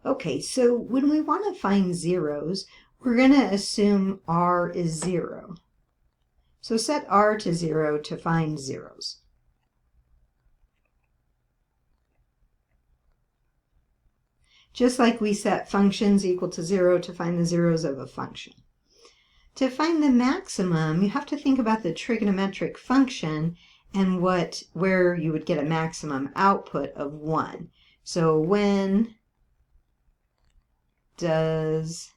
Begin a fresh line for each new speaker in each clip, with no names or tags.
Okay, so when we want to find zeros, we're going to assume r is 0. So set r to 0 to find zeros. Just like we set functions equal to 0 to find the zeros of a function. To find the maximum, you have to think about the trigonometric function and where you would get a maximum output of 1. So when does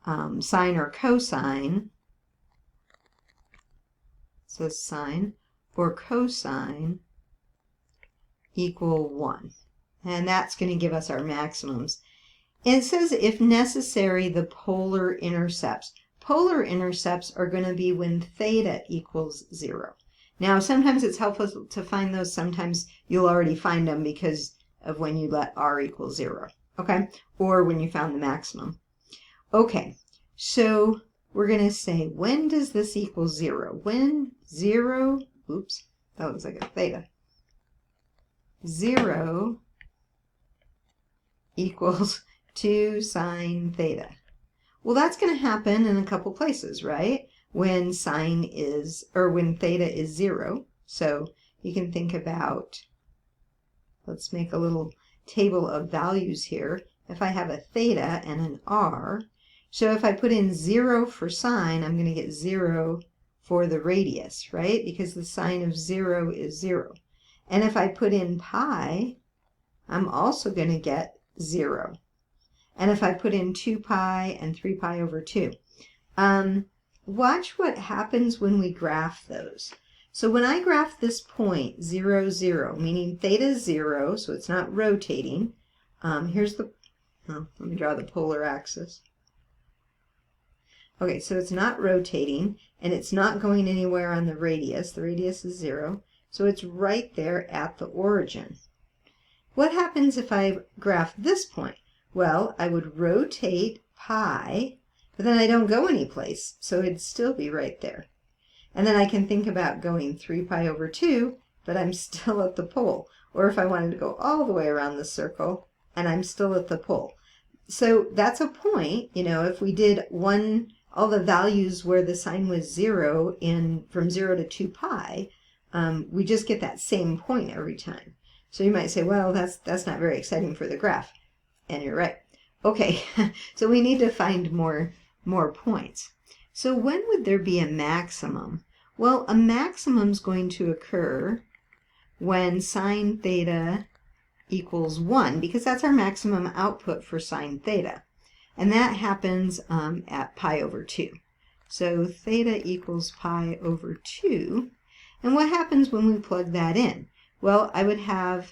sine or cosine, so sine or cosine equal 1? And that's going to give us our maximums. And it says if necessary, the polar intercepts. Polar intercepts are going to be when theta equals 0. Now, sometimes it's helpful to find those. Sometimes you'll already find them because of when you let r equal 0, okay? Or when you found the maximum. Okay, so we're going to say, when does this equal 0? When 0, oops, that looks like a theta. 0 equals 2 sine theta. Well, that's going to happen in a couple places, right? When sine is, or when theta is 0. So you can think about, let's make a little table of values here. If I have a theta and an r, so if I put in 0 for sine, I'm going to get 0 for the radius, right? Because the sine of 0 is 0. And if I put in pi, I'm also going to get 0. And if I put in 2 pi and 3 pi over 2. Watch what happens when we graph those. So when I graph this point, 0, 0, meaning theta is 0, so it's not rotating. Here's the, let me draw the polar axis. Okay, so it's not rotating, and it's not going anywhere on the radius. The radius is 0, so it's right there at the origin. What happens if I graph this point? Well, I would rotate pi, but then I don't go anyplace, so it'd still be right there. And then I can think about going 3 pi over 2, but I'm still at the pole. Or if I wanted to go all the way around the circle, and I'm still at the pole. So that's a point, you know, if we did all the values where the sine was 0 from 0 to 2 pi, we just get that same point every time. So you might say, well, that's not very exciting for the graph. And you're right. Okay, so we need to find more points. So when would there be a maximum? Well, a maximum is going to occur when sine theta equals 1, because that's our maximum output for sine theta. And that happens at pi over 2. So theta equals pi over 2. And what happens when we plug that in? Well, I would have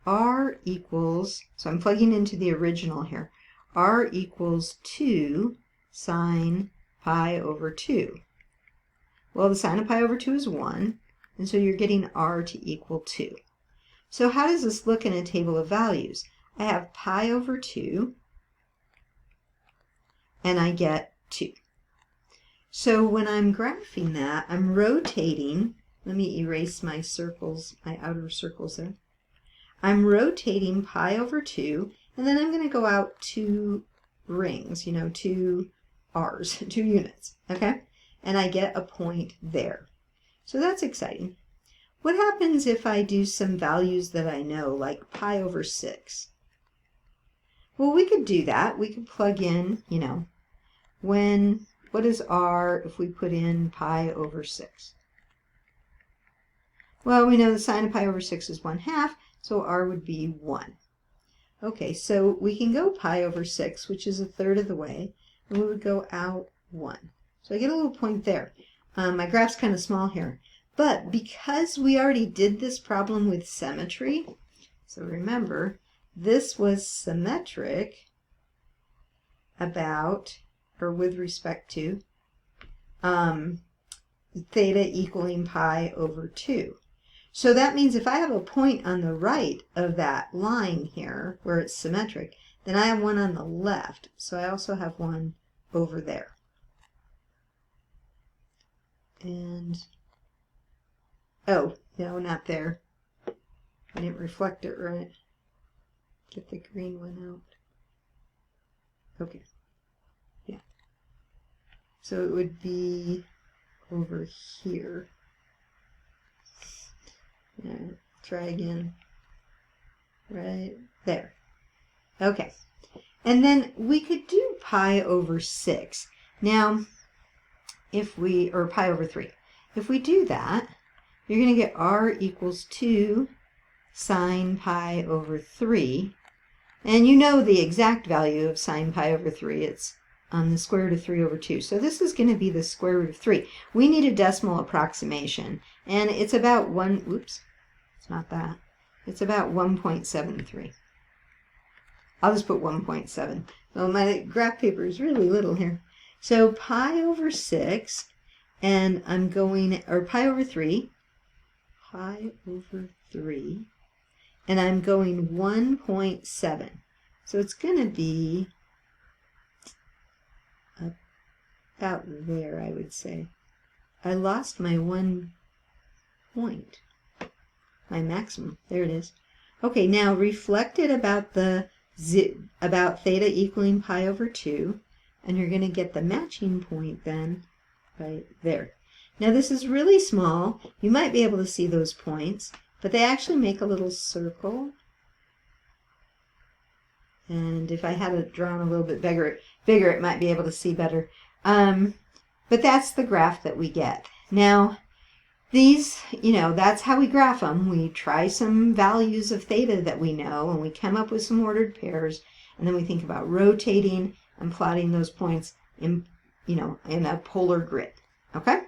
r equals, so I'm plugging into the original here, r equals 2 sine pi over 2. Well, the sine of pi over 2 is 1, and so you're getting r to equal 2. So how does this look in a table of values? I have pi over 2, and I get 2. So when I'm graphing that, I'm rotating, let me erase my circles, my outer circles there. I'm rotating pi over 2, and then I'm going to go out 2 rings, 2 r's, 2 units, okay? And I get a point there. So that's exciting. What happens if I do some values that I know, like pi over 6? Well, we could do that. We could plug in, what is r if we put in pi over 6? Well, we know the sine of pi over 6 is 1/2, so r would be 1. Okay, so we can go pi over 6, which is 1/3 of the way, and we would go out 1. So I get a little point there. My graph's kind of small here. But because we already did this problem with symmetry, so remember, this was symmetric about, or with respect to, theta equaling pi over 2. So that means if I have a point on the right of that line here, where it's symmetric, then I have one on the left. So I also have one over there. And, oh, no, not there. I didn't reflect it right. Get the green one out. Okay. Yeah. So it would be over here. Try again. Right there. Okay. And then we could do pi over 6. Now, or pi over 3. If we do that, you're going to get r equals 2 sine pi over 3. And you know the exact value of sine pi over 3. It's the square root of 3 over 2. So this is going to be the square root of 3. We need a decimal approximation. And it's about it's not that. It's about 1.73. I'll just put 1.7. So my graph paper is really little here. So pi over 6, and I'm going, or pi over 3, and I'm going 1.7. So it's going to be about there, I would say. I lost my 1 point, my maximum. There it is. Okay, now reflect it about about theta equaling pi over 2, and you're going to get the matching point then right there. Now this is really small. You might be able to see those points, but they actually make a little circle. And if I had it drawn a little bit bigger, it might be able to see better. But that's the graph that we get. Now, these, that's how we graph them. We try some values of theta that we know, and we come up with some ordered pairs, and then we think about rotating and plotting those points in, in a polar grid. Okay?